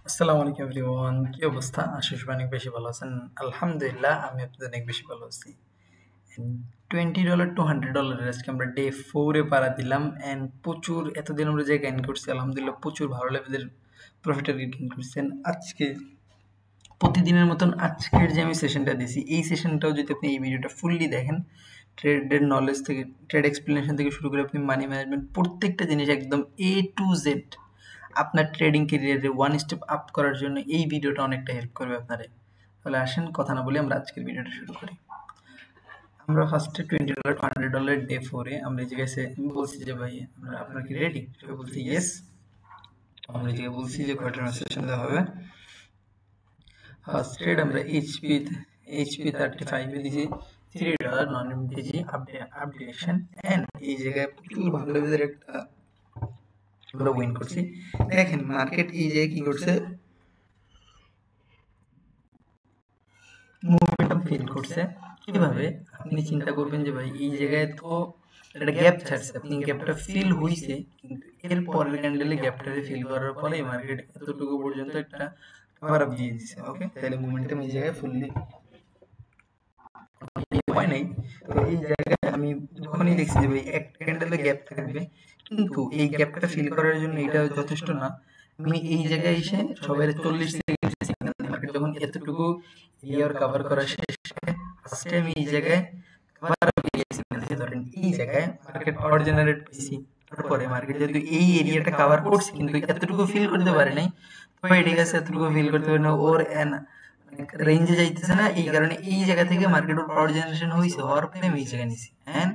আসসালামু আলাইকুম এভরিওয়ান, কি অবস্থা? আশিস ভাই অনেক বেশি ভালো আছেন। আলহামদুলিল্লাহ, আমি আপনাদের অনেক বেশি ভালো আছি। $20 টু $100 আজকে আমরা ডে 4 এ পাড়া দিলাম এন্ড প্রচুর এতদিন আমরা যে গেইন করছি আলহামদুলিল্লাহ প্রচুর ভালো লেভেলের প্রফিটের গেইন করছেন। আজকে প্রতিদিনের মতন আজকের যে আমি সেশনটা দিছি এই সেশনটাও যদি আপনি এই ভিডিওটা ফুললি দেখেন, ট্রেডের নলেজ থেকে ট্রেড এক্সপ্লেনেশন থেকে শুরু করে আপনি মানি ম্যানেজমেন্ট প্রত্যেকটা জিনিস একদম এ টু জেড আপনার ট্রেডিং ক্যারিয়ারে ওয়ান স্টেপ আপ করার জন্য এই ভিডিওটা অনেকটা হেল্প করবে আপনারে। তাহলে আসেন কথা না বলে আমরা আজকের ভিডিওটা শুরু করি। আমরা ফার্স্টে $20 টু $100 ডে 4 এ আমরা এই জায়গায় বলছি যে ভাই আপনারা কি রেডি? সবাই বলছি ইয়েস। আমরা এই জায়গায় বলছি যে কয়টা সেশন দেওয়া হবে। ফার্স্ট ট্রেড আমরা এইচপি 35 এ দিয়েছি $3 নন এমটিজি আপডেশন এন্ড এই জায়গায় প্রচুর ভালো লেভেলের একটা আমরা উইন করছি। দেখেন মার্কেট এই জায়গায় কি করছে, মোমেন্টাম ফিল করছে। কিভাবে? আপনি চিন্তা করবেন যে ভাই এই জায়গায় তো একটা গ্যাপ ছাড়ছে, আপনি গ্যাপটা ফিল হইছে, কিন্তু এর পরের ক্যান্ডেলে গ্যাপটারে ফিল করার পরে মার্কেট এতটুকু পর্যন্ত একটা কভার আপ দিয়ে দিছে। ওকে, তাহলে মোমেন্টাম এই জায়গায় ফুললি হয় নাই। তো এই জায়গায় আমি যখনই দেখছি যে ভাই এক ক্যান্ডেলে গ্যাপ থাকবে, কিন্তু এই গ্যাপটা ফিল করার জন্য এটা যথেষ্ট না, আমি এই জায়গায় এসে সবাই 40 সেকেন্ড সিগন্যাল মার্কেট যখন এতটুকু ইয়ার কভার করা শেষ, ফার্স্টে আমি এই জায়গায় কভার সিগন্যাল দিয়ে ধরেন এই জায়গায় মার্কেট পাওয়ার জেনারেট পেয়েছি। তারপরে মার্কেট যেহেতু এই এরিয়াটা কভার করছে কিন্তু এতটুকু ফিল করতে পারে নাই, তো ঠিক আছে এতটুকু ফিল করতে পারে না, ওর রেঞ্জে যাইতেছে না, এই কারণে এই জায়গা থেকে মার্কেট পাওয়ার জেনারেশন হয়েছে, হওয়ার পরে আমি এই জায়গায় নিছি এন্ড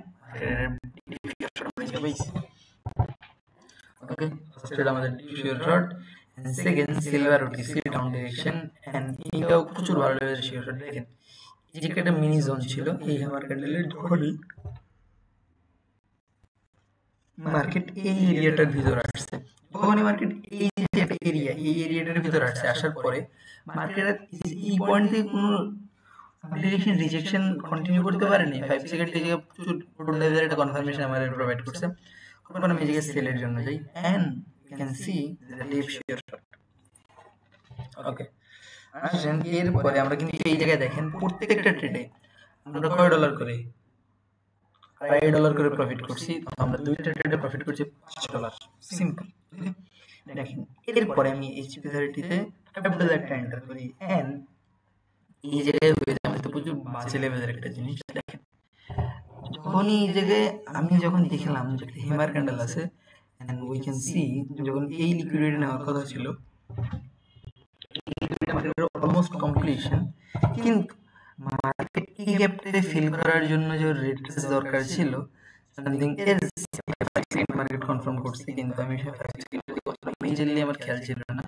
ওকে। ফার্স্ট আমাদের sure shot, second silver OTC down direction and এইটাও প্রচুর ভালো লেভেলের শিওর শট। দেখেন এই যে একটা মিনি জোন ছিল এই হ্যামার ক্যান্ডেলের, যখনই মার্কেট এই এরিয়াটার ভিতরে আসছে, যখনই মার্কেট এই যে একটা এরিয়া এই এরিয়াটার ভিতরে আসছে, আসার পরে মার্কেট এই পয়েন্ট থেকে কোনো ডিরেকশন রিজেকশন কন্টিনিউ করতে পারেনি। 5 সেকেন্ড থেকে প্রচুর লেভেলের একটা কনফার্মেশন আমাদের প্রোভাইড করছে। তারপর আমি এদিকে সেলের জন্য যাই and you can see the deep sure shot. Okay, আসেন এরপরে আমরা কিন্তু এই জায়গায় দেখেন প্রত্যেকটা ট্রেডে আমরা কয় ডলার করে, $2.5 করে প্রফিট করছি। তো আমরা দুইটা ট্রেডে প্রফিট করছি $5। সিম্পল। দেখেন এরপরে আমি এইচপি 30 তে $5 একটা এন্টার করি এন্ড এই জায়গায় হয়ে যায় আমাদের প্রচুর বাজে লেভেলের একটা জিনিস। দেখেন যখনই এই জায়গায় আমি যখন দেখলাম যে একটা হিমার ক্যান্ডেল আছে এন্ড উই ক্যান সি যখন এই লিকুইডিটি নেওয়ার কথা ছিল অলমোস্ট কমপ্লিশন, কিন্তু মার্কেট এই গ্যাপটাকে ফিল করার জন্য যে রেড রেস দরকার ছিল সামথিং এলস, মার্কেট কনফার্ম করছে, কিন্তু আমি মেজরলি আমার খেয়াল ছিল না।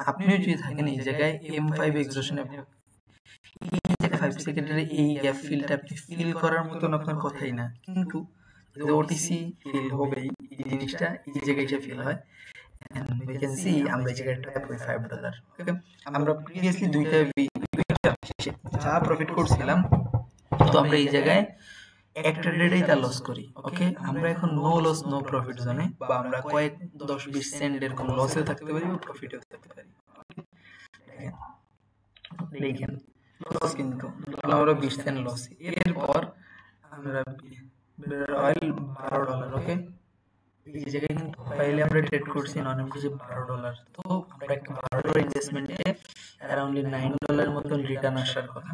আপনিও যদি থাকেন এই জায়গায় M5 এক্সোশনে আপনি এই যে 5 সেকেন্ডের এই গ্যাপ ফিলটা আপনি ফিল করার মতন আপনার কথাই না, কিন্তু ওটিসি ফিল হবেই, এই জিনিসটা এই জায়গায় এসে ফিল হয় and we can see আমরা এই জায়গায় ট্র্যাপ হই $5। ওকে, আমরা প্রিভিয়াসলি দুইটা যা প্রফিট করছিলাম, তো আমরা এই জায়গায় একটা ট্রেডেই তা লস করি। ওকে, আমরা এখন নো লস নো প্রফিট জোনে, বা আমরা কয়েক 10-20 সেন্ট এরকম লসেও থাকতে পারি বা প্রফিটেও থাকতে পারি। দেখেন লস কিন্তু আমরা 20 সেন্ট লস, এরপর আমরা অয়েল $12। ওকে, এই জায়গায় কিন্তু ফাইলে আমরা ট্রেড করছি নন এমটিজি $12। তো আমরা একটা $12 ইনভেস্টমেন্টে অ্যারাউন্ডলি $9 মতন রিটার্ন আসার কথা।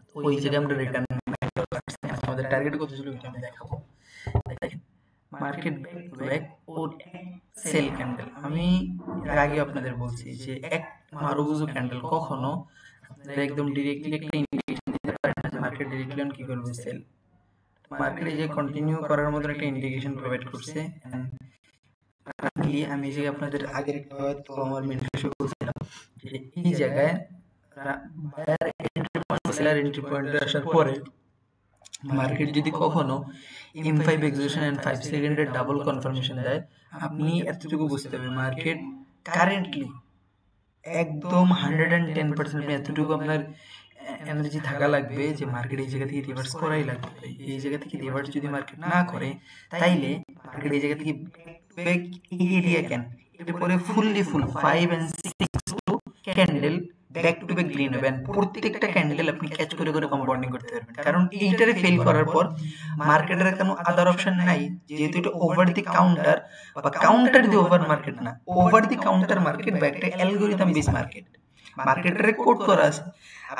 তো ওই জায়গায় আমরা রিটার্ন $9 আসছে। আমাদের টার্গেট কত ছিল এটা আমি দেখাবো। দেখেন market back to back or sell candle, আমি এর আগে আপনাদের বলছি যে এক মারুগুজু ক্যান্ডেল কখনো আপনারা একদম ডিরেক্টলি একটা ইন্ডিকেশন দিতে পারেন না যে মার্কেট ডিরেক্টলি কি করবে, সেল। মার্কেটে যে কন্টিনিউ করার মতো একটা ইন্ডিকেশন প্রোভাইড করছে। আমি যে আপনাদের আগের একটা হয়তো আমার মেন্টরশিপে বলছিলাম যে এই জায়গায় buyer entry point seller entry পয়েন্টে আসার পরে মার্কেট যদি কখনো M5 এক্সিকিউশন এন্ড 5 সেকেন্ডের ডাবল কনফার্মেশন দেয়, আপনি এতটুকু বুঝতে হবে মার্কেট কারেন্টলি একদম 110% আপনি এতটুকু আপনার এনার্জি থাকা লাগবে যে মার্কেট এই জায়গা থেকে রিভার্স করাই লাগবে। এই জায়গা থেকে রিভার্স যদি মার্কেট না করে, তাইলে মার্কেট এই জায়গা থেকে ব্যাক এই এরিয়া কেন এরপরে fully full 5 and 6 two candle back to back green হবে, প্রত্যেকটা ক্যান্ডেল আপনি ক্যাচ করে করে কম্পাউন্ডিং করতে পারবেন। কারণ এইটারে ফেল করার পর মার্কেটের কোনো আদার অপশন নাই, যেহেতু এটা ওভার দি কাউন্টার বা কাউন্টার দি ওভার মার্কেট না, ওভার দি কাউন্টার মার্কেট বা একটা অ্যালগরিদম বেস মার্কেট। মার্কেটের কোড করা আছে,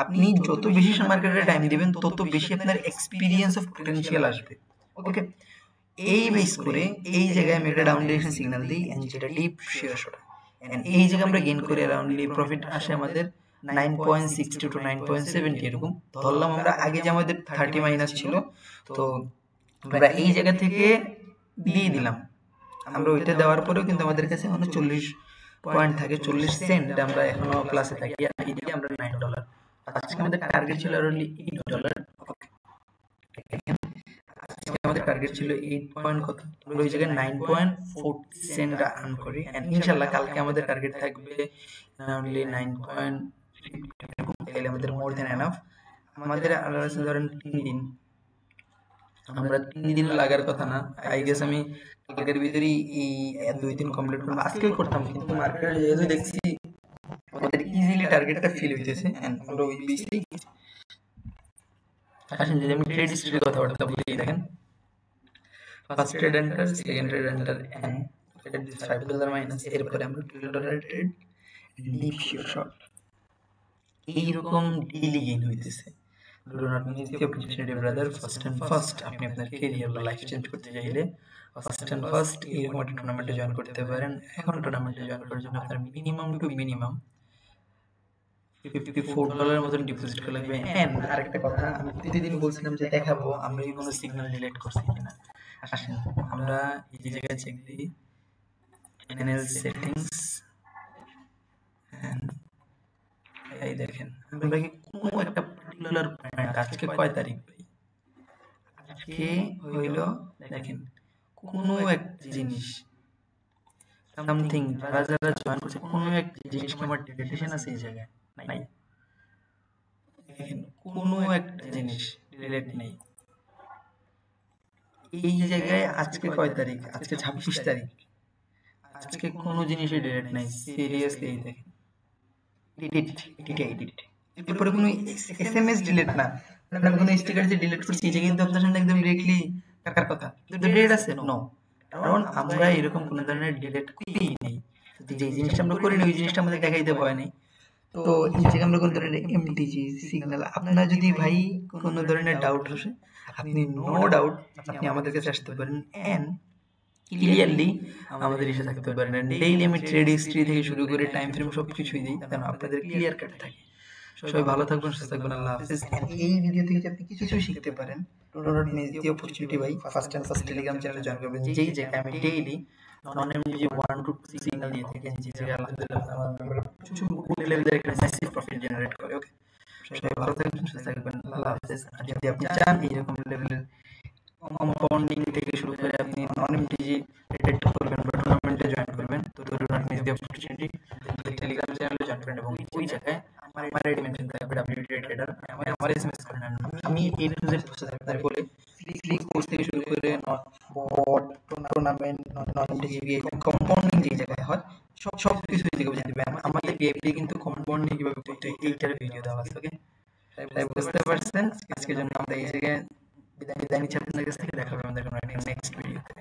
আপনি যত বেশি মার্কেটে টাইম দিবেন তত বেশি আপনার এক্সপিরিয়েন্স অফ পটেনশিয়াল আসবে। ওকে, এই বেস করে এই জায়গায় আমি একটা ডাউন ডিরেকশন সিগন্যাল দিই এন্ড যেটা ডিপ শেয়ার শট, এন্ড এই জায়গায় আমরা গেইন করে অ্যারাউন্ডলি প্রফিট আসে আমাদের 9.60 টু 9.70 এরকম ধরলাম আমরা। আগে যে আমাদের 30 মাইনাস ছিল, তো আমরা এই জায়গা থেকে দিয়ে দিলাম। আমরা ওইটা দেওয়ার পরেও কিন্তু আমাদের কাছে এখনো 40 পয়েন্ট থাকে, 40 সেন্ট আমরা এখনো প্লাসে থাকি, আর এদিকে আমরা $9। আজকে আমাদের টার্গেট ছিল অনলি $8। আজকে আমাদের টার্গেট ছিল 8 পয়েন্ট কত, আমরা ওই জায়গায় 9.40 সেন্ট আর্ন করি, এন্ড ইনশাআল্লাহ কালকে আমাদের টার্গেট থাকবে অনলি 9.50, তাহলে আমাদের মোর দ্যান এনাফ। আমাদের আলাদা ধরেন 3 দিন, আমরা 3 দিন লাগার কথা না, আই গেস আমি কালকের ভিতরেই এই 2 দিন কমপ্লিট করব, আজকেই করতাম, কিন্তু মার্কেটে যেহেতু দেখছি আমাদের ইজিলি টার্গেটটা ফিল হইতেছে এন্ড আমরা ওই বেসেই। আসেন যদি আমি ট্রেড হিস্ট্রির কথাবার্তা বলি, দেখেন first trade enter, second trade enter and trade this $5 minus, এরপরে আমরা $12 ট্রেড ডিপ শিওর শট, এইরকম ডেইলি গেইন হইতেছে। Do not miss the opportunity brother, first and first আপনি আপনার ক্যারিয়ার বা লাইফ চেঞ্জ করতে চাইলে ফার্স্ট এন্ড ফার্স্ট এরকম একটা টুর্নামেন্টে জয়েন করতে পারেন। এখন টুর্নামেন্টে জয়েন করার জন্য আপনার মিনিমাম টু মিনিমাম $54 মতন ডিপোজিট করা লাগবে। এন্ড আরেকটা কথা, আমি প্রতিদিন বলছিলাম যে দেখাবো আমরা কি কোনো সিগন্যাল ডিলিট করছি কিনা। আসেন আমরা এই জায়গায় চেক দিই, চ্যানেল সেটিংস, এন্ড এই দেখেন আমরা কি কোনো একটা পার্টিকুলার পয়েন্ট, আজকে কয় তারিখ ভাই, আজকে হইলো দেখেন কোনো একটা জিনিস সামথিং যারা যারা জয়েন করছে কোনো একটা জিনিস কি আমার ডিলিটেশন আছে এই জায়গায় নাই, দেখেন কোনো একটা জিনিস ডিলিট নেই এই জায়গায়। আজকে কয় তারিখ, আজকে 26 তারিখ, আজকে কোনো জিনিসই ডিলিট নাই সিরিয়াসলি। এই দেখেন এডিট, এরপরে কোনো এসএমএস ডিলিট না, আমি কোনো স্টিকার যে ডিলিট করছি এই জায়গায় কিন্তু আপনার সামনে একদম ডিরেক্টলি কাকার কথা কিন্তু ডিলিট আছে নো, কারণ আমরা এরকম কোনো ধরনের ডিলিট করি নেই। যে জিনিসটা আমরা করি না ওই জিনিসটা আমাদের দেখাইতে ভয় নেই। তো এই জায়গায় আমরা কোনো ধরনের এমটিজি সিগন্যাল, আপনার যদি ভাই কোনো ধরনের ডাউট আসে আপনি নো ডাউট আপনি আমাদের কাছে আসতে পারেন এন্ড ক্লিয়ারলি আমাদের এসে থাকতে পারেন। ডেইলি আমি ট্রেড হিস্ট্রি থেকে শুরু করে টাইম ফ্রেম সবকিছুই দিই যেন আপনাদের ক্লিয়ার কাট থাকে। সবাই ভালো থাকবেন, সুস্থ থাকবেন, আল্লাহ হাফেজ। এই ভিডিও থেকে আপনি কিছু শিখতে পারেন, do not miss the opportunity ভাই। ফার্স্ট এন্ড ফার্স্ট টেলিগ্রাম চ্যানেলে জয়েন করবেন, যেই জায়গায় আমি daily non MG 1 to 2 signal দিয়ে থাকি, যে জায়গায় আলহামদুলিল্লাহ আমার কিছু গুড লেভেলের একটা ম্যাসিভ প্রফিট জেনারেট করে। ওকে, সবাই ভালো থাকবেন, সুস্থ থাকবেন, আল্লাহ হাফেজ। আর যদি আপনি চান এইরকম লেভেলের কম্পাউন্ডিং থেকে শুরু করে আপনি নন এমটিজি ট্রেড করবেন বা টুর্নামেন্টে জয়েন করবেন, তো do not miss the opportunity, Telegram চ্যানেলে জয়েন করেন এবং ওই জায়গায় আমার আইডি মেনশন থাকবে WT ট্রেডার, আমার এসএমএস করেন। আমি A to Z প্রসেস আপনাদের বলে ফ্রি কোর্স থেকে শুরু করে বট টুর্নামেন্ট নন এমটিজি কম্পাউন্ডিং যে জায়গায় হয় সব কিছু থেকে বুঝে দিবে। আমাদের ভিআইপি কিন্তু কম্পাউন্ডিং কিভাবে করতে হয় এইটার ভিডিও দেওয়া আছে। ওকে, তাই বুঝতে পারছেন। আজকের জন্য আমরা এই জায়গায় বিদায় নিচ্ছি আপনাদের কাছ থেকে, দেখা হবে আমাদের কোনো নেক্সট ভিডিওতে।